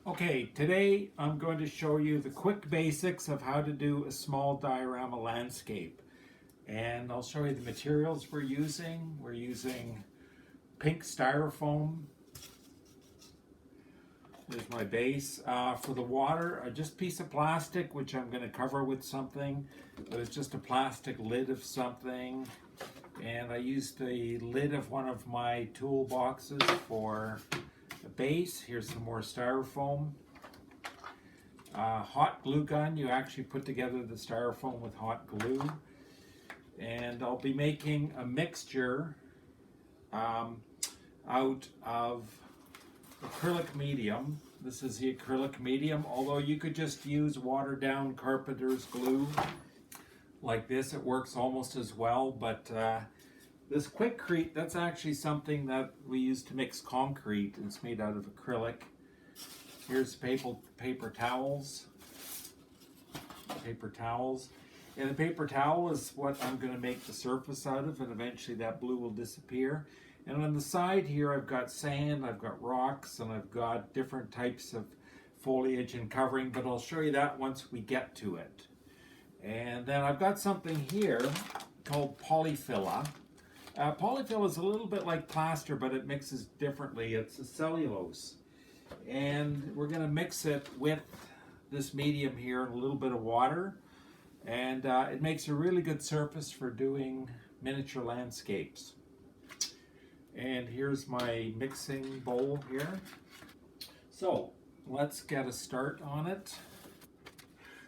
Okay, today I'm going to show you the quick basics of how to do a small diorama landscape. And I'll show you the materials we're using. We're using pink styrofoam. There's my base. For the water, just a piece of plastic, which I'm going to cover with something. But it's just a plastic lid of something. And I used the lid of one of my toolboxes for the base. Here's some more styrofoam. Hot glue gun, you actually put together the styrofoam with hot glue. And I'll be making a mixture out of acrylic medium. This is the acrylic medium, although you could just use watered down carpenter's glue like this. It works almost as well, but this Quickcrete, that's actually something that we use to mix concrete. It's made out of acrylic. Here's paper towels. And the paper towel is what I'm going to make the surface out of, and eventually that blue will disappear. And on the side here I've got sand, I've got rocks, and I've got different types of foliage and covering, but I'll show you that once we get to it. And then I've got something here called polyfilla. Polyfill is a little bit like plaster, but it mixes differently. It's a cellulose. And we're going to mix it with this medium here and a little bit of water. And it makes a really good surface for doing miniature landscapes. And here's my mixing bowl here. So let's get a start on it.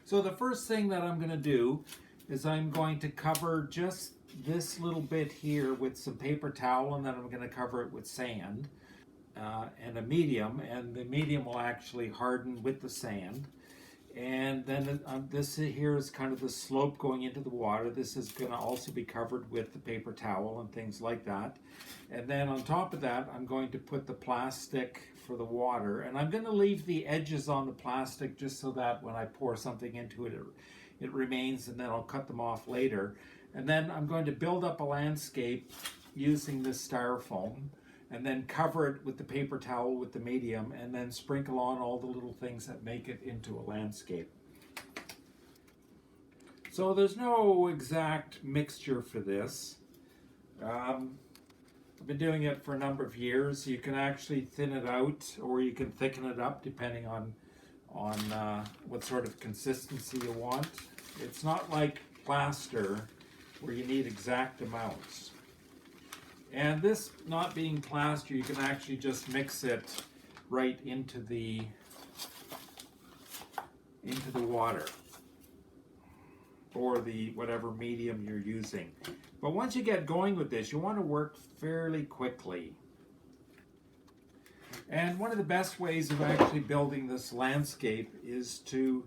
So the first thing that I'm going to do is I'm going to cover just this little bit here with some paper towel, and then I'm going to cover it with sand and a medium, and the medium will actually harden with the sand. And then this here is kind of the slope going into the water. This is going to also be covered with the paper towel and things like that. And then on top of that, I'm going to put the plastic for the water. And I'm going to leave the edges on the plastic just so that when I pour something into it, it remains, and then I'll cut them off later. And then I'm going to build up a landscape using this styrofoam, and then cover it with the paper towel with the medium, and then sprinkle on all the little things that make it into a landscape. So there's no exact mixture for this. I've been doing it for a number of years. You can actually thin it out, or you can thicken it up depending on what sort of consistency you want. It's not like plaster where you need exact amounts. And this not being plaster, you can actually just mix it right into the water or the whatever medium you're using. But once you get going with this, you want to work fairly quickly. And one of the best ways of actually building this landscape is to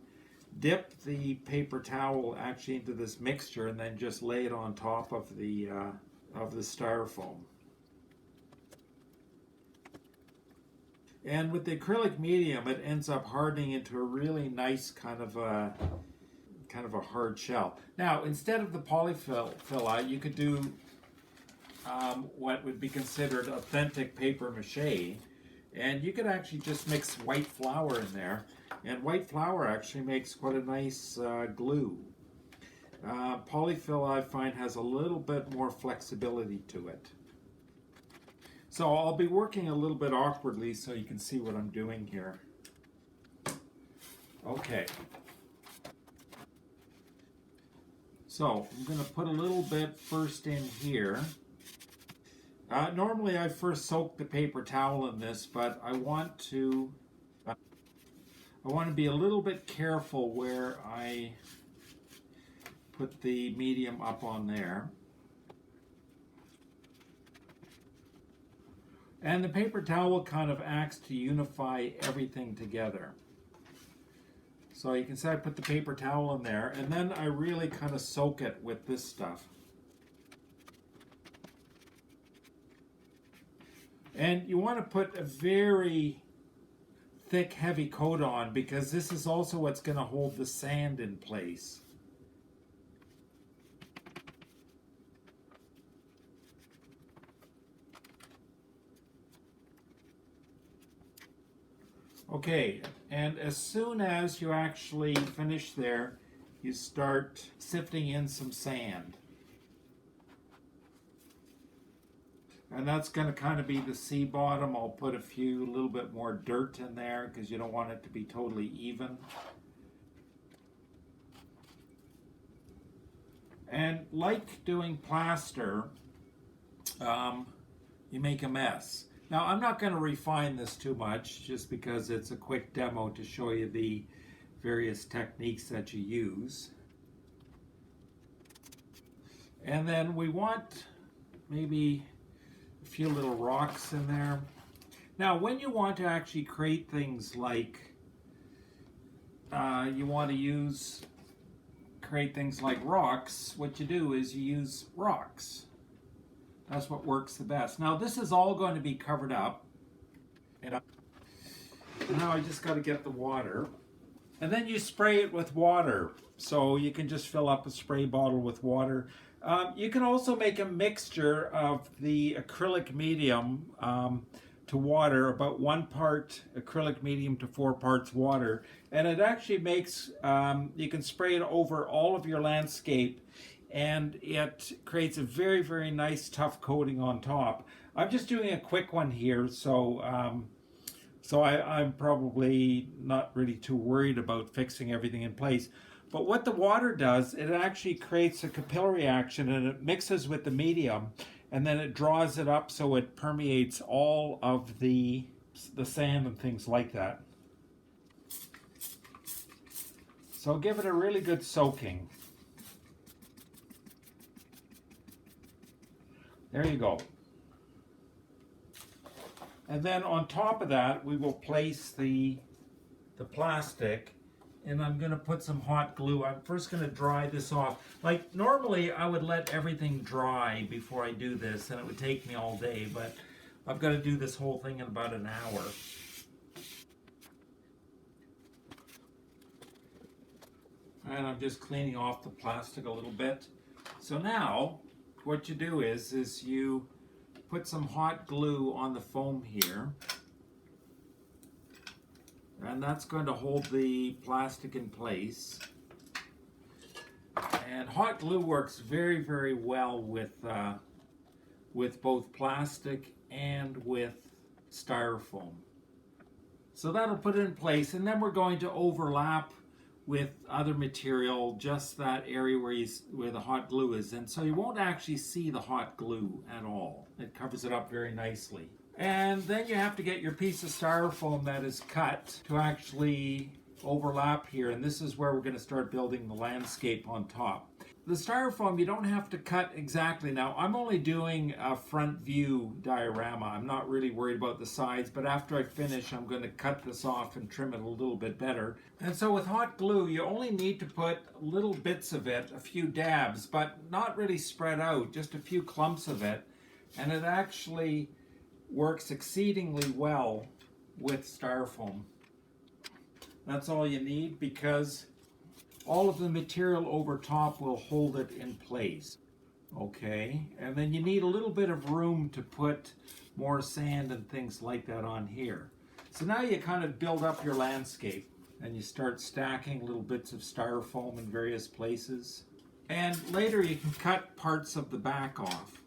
dip the paper towel actually into this mixture and then just lay it on top of the styrofoam. And with the acrylic medium, it ends up hardening into a really nice kind of a hard shell. Now, instead of the polyfilla, you could do what would be considered authentic paper mache, and you could actually just mix white flour in there, and white flour actually makes quite a nice glue. Polyfill, I find, has a little bit more flexibility to it. So I'll be working a little bit awkwardly so you can see what I'm doing here. Okay. So I'm going to put a little bit first in here. Normally I first soak the paper towel in this, but I want to be a little bit careful where I put the medium up on there. And the paper towel kind of acts to unify everything together. So you can see I put the paper towel in there, and then I really kind of soak it with this stuff. And you want to put a very thick, heavy coat on, because this is also what's going to hold the sand in place. Okay, and as soon as you actually finish there, you start sifting in some sand. And that's going to kind of be the sea bottom. I'll put a little bit more dirt in there because you don't want it to be totally even. And like doing plaster, you make a mess. Now, I'm not going to refine this too much just because it's a quick demo to show you the various techniques that you use. And then we want maybe a few little rocks in there. Now, when you want to actually create things like create things like rocks, what you do is you use rocks. That's what works the best. Now, this is all going to be covered up. And now I just got to get the water. And then you spray it with water. So you can just fill up a spray bottle with water. You can also make a mixture of the acrylic medium to water, about 1 part acrylic medium to 4 parts water. And it actually makes, you can spray it over all of your landscape, and it creates a very, very nice tough coating on top. I'm just doing a quick one here, so I'm probably not really too worried about fixing everything in place. But what the water does, it actually creates a capillary action, and it mixes with the medium, and then it draws it up so it permeates all of the sand and things like that. So give it a really good soaking. There you go. And then on top of that, we will place the plastic, and I'm going to put some hot glue. I'm first going to dry this off. Like normally I would let everything dry before I do this, and it would take me all day, but I've got to do this whole thing in about an hour. And I'm just cleaning off the plastic a little bit. So now what you do is you put some hot glue on the foam here, and that's going to hold the plastic in place. And hot glue works very, very well with both plastic and with styrofoam. So that'll put it in place, and then we're going to overlap with other material, just that area where the hot glue is. And so you won't actually see the hot glue at all. It covers it up very nicely. And then you have to get your piece of styrofoam that is cut to actually overlap here. And this is where we're going to start building the landscape on top. The styrofoam, you don't have to cut exactly. Now, I'm only doing a front view diorama. I'm not really worried about the sides, but after I finish, I'm going to cut this off and trim it a little bit better. And so with hot glue, you only need to put little bits of it, a few dabs, but not really spread out, just a few clumps of it. And it actually works exceedingly well with styrofoam. That's all you need, because all of the material over top will hold it in place. Okay, and then you need a little bit of room to put more sand and things like that on here. So now you kind of build up your landscape, and you start stacking little bits of styrofoam in various places. And later you can cut parts of the back off.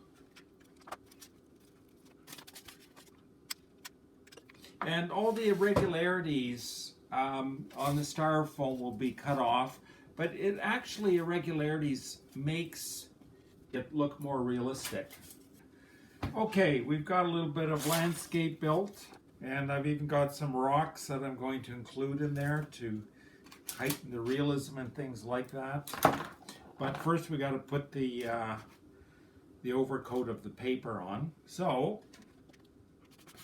And all the irregularities on the styrofoam will be cut off. But it actually, irregularities makes it look more realistic. Okay, we've got a little bit of landscape built, and I've even got some rocks that I'm going to include in there to heighten the realism and things like that. But first we got to put the overcoat of the paper on. So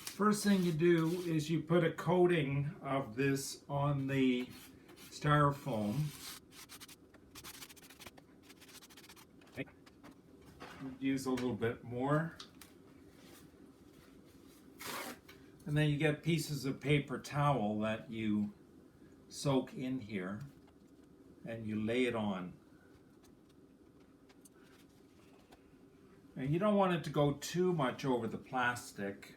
first thing you do is you put a coating of this on the styrofoam. Use a little bit more. And then you get pieces of paper towel that you soak in here, and you lay it on. And you don't want it to go too much over the plastic.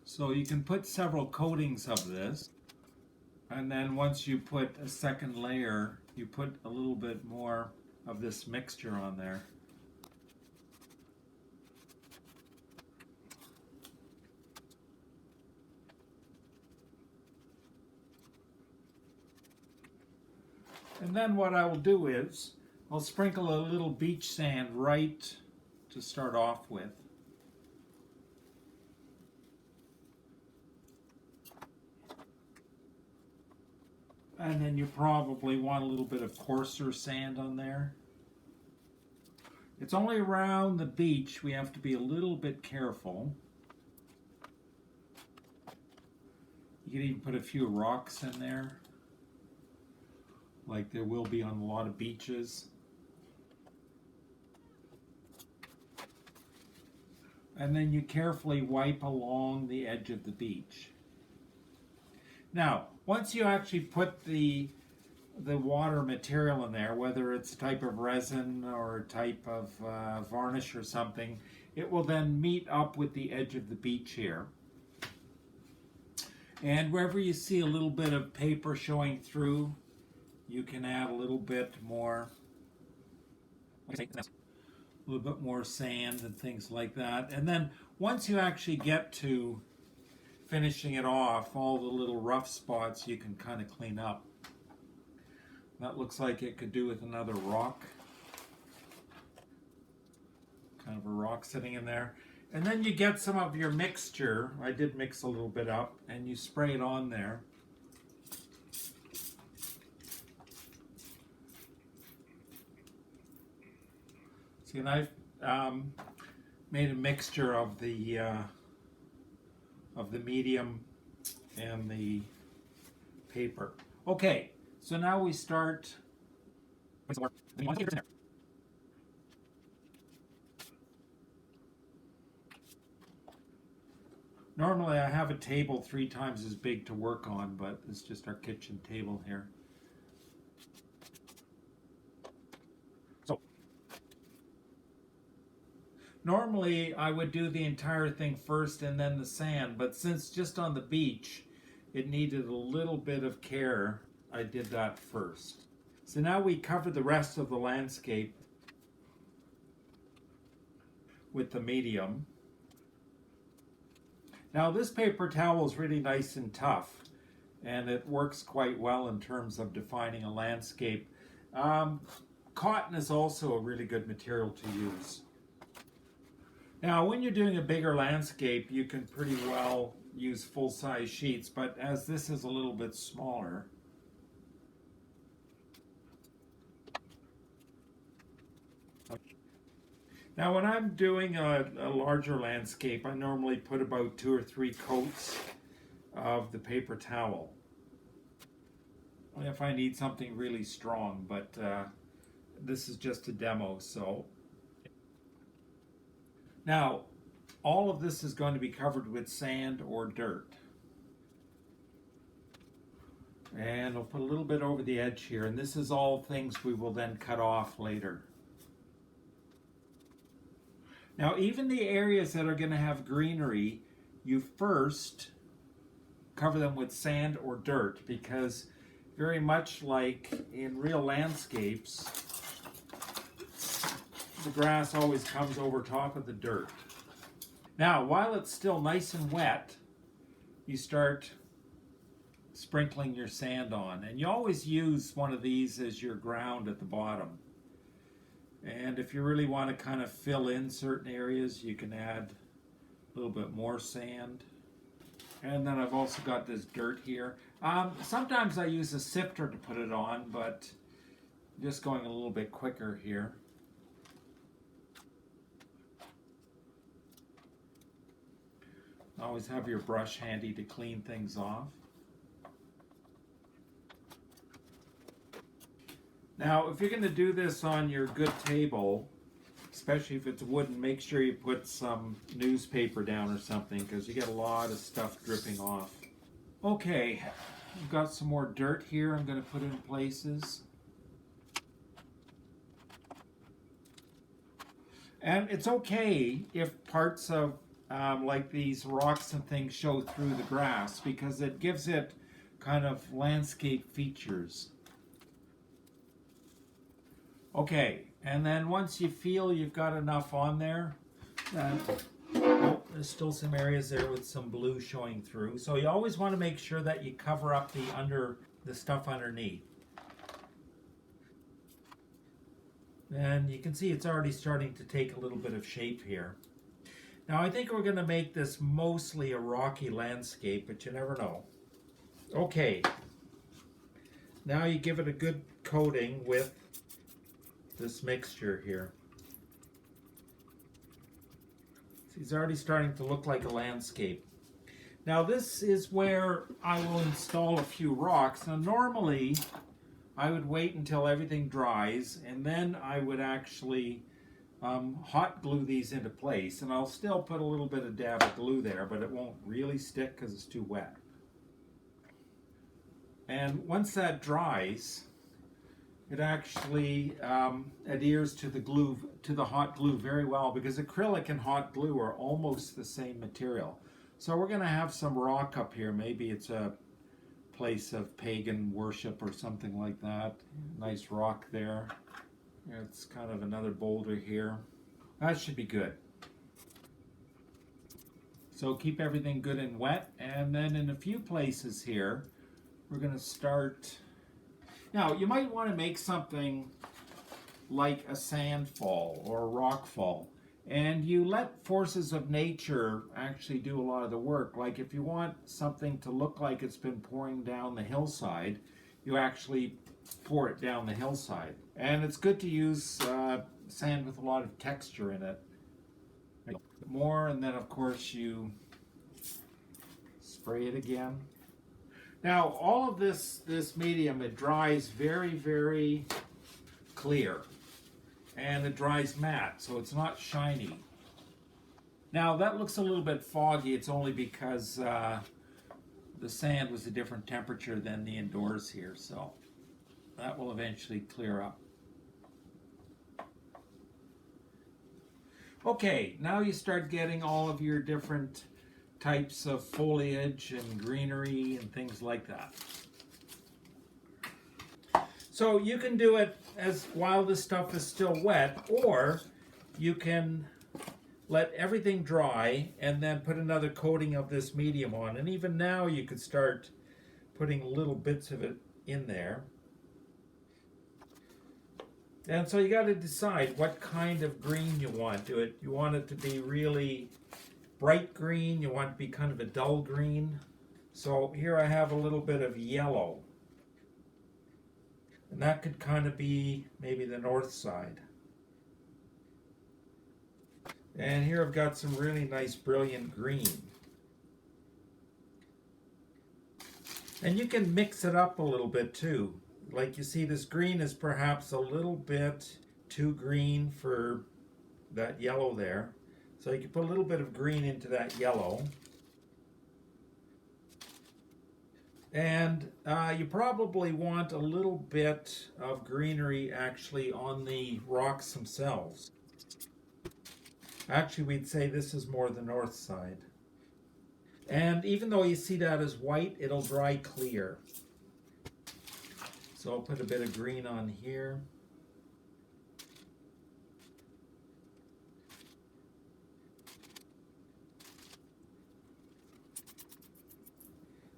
So you can put several coatings of this, and then once you put a second layer, you put a little bit more of this mixture on there. And then what I will do is I'll sprinkle a little beach sand right to start off with. And then you probably want a little bit of coarser sand on there. It's only around the beach we have to be a little bit careful. You can even put a few rocks in there, like there will be on a lot of beaches. And then you carefully wipe along the edge of the beach. Now, once you actually put the water material in there, whether it's a type of resin or a type of varnish or something, it will then meet up with the edge of the beach here. And wherever you see a little bit of paper showing through, you can add a little bit more, sand and things like that. And then once you actually get to finishing it off, all the little rough spots you can kind of clean up. That looks like it could do with another rock. Kind of a rock sitting in there. And then you get some of your mixture. I did mix a little bit up, and you spray it on there. See, and I've made a mixture of the medium and the paper. Okay, so now we start. Normally I have a table 3 times as big to work on, but it's just our kitchen table here. So normally I would do the entire thing first and then the sand, but since just on the beach it needed a little bit of care, I did that first. So now we cover the rest of the landscape with the medium. Now this paper towel is really nice and tough, and it works quite well in terms of defining a landscape. Cotton is also a really good material to use. Now when you're doing a bigger landscape, you can pretty well use full-size sheets, but as this is a little bit smaller, now when I'm doing a larger landscape, I normally put about 2 or 3 coats of the paper towel if I need something really strong, but this is just a demo. So now all of this is going to be covered with sand or dirt, and I'll put a little bit over the edge here, and this is all things we will then cut off later. Now, even the areas that are going to have greenery, you first cover them with sand or dirt, because very much like in real landscapes, the grass always comes over top of the dirt. Now, while it's still nice and wet, you start sprinkling your sand on, and you always use one of these as your ground at the bottom. And if you really want to kind of fill in certain areas, you can add a little bit more sand. And then I've also got this dirt here. Sometimes I use a sifter to put it on, but I'm just going a little bit quicker here. Always have your brush handy to clean things off. Now, if you're going to do this on your good table, especially if it's wooden, make sure you put some newspaper down or something, because you get a lot of stuff dripping off. Okay, I've got some more dirt here I'm going to put in places. And it's okay if parts of like these rocks and things show through the grass, because it gives it kind of landscape features. Okay, and then once you feel you've got enough on there, oh, there's still some areas there with some blue showing through. So you always want to make sure that you cover up the stuff underneath. And you can see it's already starting to take a little bit of shape here. Now I think we're going to make this mostly a rocky landscape, but you never know. Okay, now you give it a good coating with this mixture here. It's already starting to look like a landscape. Now this is where I will install a few rocks. Now normally I would wait until everything dries, and then I would actually hot glue these into place, and I'll still put a little bit of dab of glue there, but it won't really stick because it's too wet. And once that dries, it actually adheres to the glue, to the hot glue very well, because acrylic and hot glue are almost the same material. So we're going to have some rock up here. Maybe it's a place of pagan worship or something like that. Nice rock there. It's kind of another boulder here. That should be good. So keep everything good and wet, and then in a few places here we're going to start. Now you might want to make something like a sand fall or a rock fall, and you let forces of nature actually do a lot of the work. Like if you want something to look like it's been pouring down the hillside, you actually pour it down the hillside. And it's good to use sand with a lot of texture in it. More, and then of course you spray it again. Now all of this medium, it dries very, very clear, and it dries matte, so it's not shiny. Now that looks a little bit foggy. It's only because the sand was a different temperature than the indoors here, so that will eventually clear up. Okay, now you start getting all of your different types of foliage and greenery and things like that. So you can do it as while this stuff is still wet, or you can let everything dry and then put another coating of this medium on. And even now you could start putting little bits of it in there. And so you got to decide what kind of green you want to it. You want it to be really bright green, you want it to be kind of a dull green. So here I have a little bit of yellow. And that could kind of be maybe the north side. And here I've got some really nice brilliant green. And you can mix it up a little bit too. Like you see, this green is perhaps a little bit too green for that yellow there. So you can put a little bit of green into that yellow. And you probably want a little bit of greenery actually on the rocks themselves. Actually, we'd say this is more the north side. And even though you see that as white, it'll dry clear. So I'll put a bit of green on here.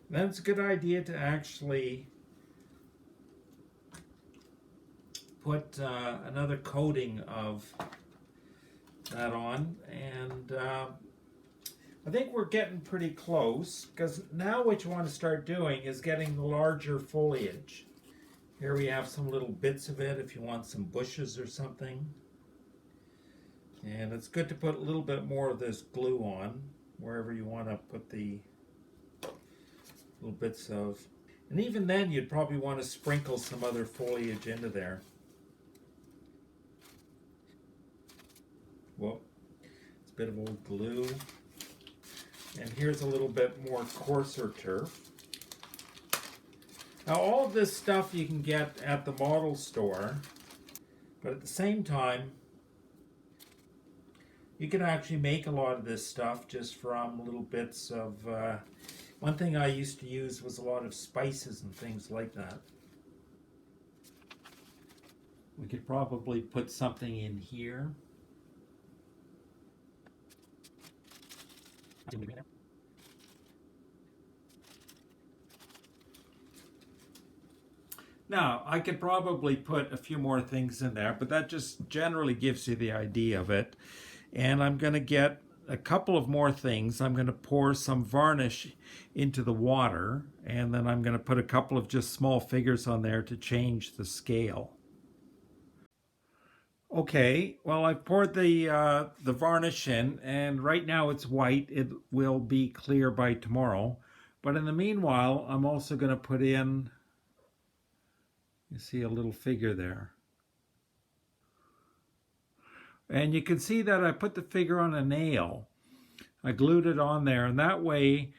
Then it's a good idea to actually put another coating of that on, and I think we're getting pretty close, because now what you want to start doing is getting the larger foliage. Here we have some little bits of it if you want some bushes or something. And it's good to put a little bit more of this glue on wherever you want to put the little bits of. And even then you'd probably want to sprinkle some other foliage into there. Well, it's a bit of old glue. And here's a little bit more coarser turf. Now all of this stuff you can get at the model store, but at the same time You can actually make a lot of this stuff just from little bits of. One thing I used to use was a lot of spices and things like that. We could probably put something in here. Now, I could probably put a few more things in there, but that just generally gives you the idea of it. And I'm going to get a couple of more things. I'm going to pour some varnish into the water, and then I'm going to put a couple of just small figures on there to change the scale. Okay, well, I've poured the varnish in, and right now it's white. It will be clear by tomorrow. But in the meanwhile, I'm also going to put in, you see a little figure there. And you can see that I put the figure on a nail. I glued it on there, and that way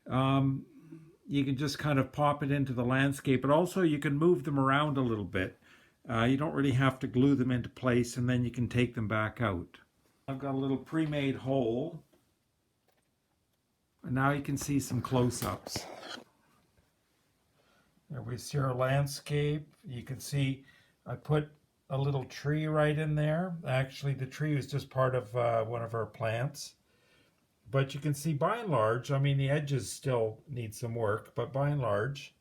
you can just kind of pop it into the landscape. But also you can move them around a little bit. You don't really have to glue them into place, and then you can take them back out. I've got a little pre-made hole. And now you can see some close-ups. There we see our landscape. You can see I put a little tree right in there. Actually, the tree is just part of one of our plants. But you can see by and large, I mean, the edges still need some work, but by and large,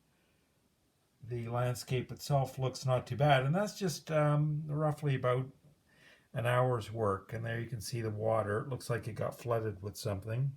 the landscape itself looks not too bad. And that's just roughly about an hour's work. And there you can see the water. It looks like it got flooded with something.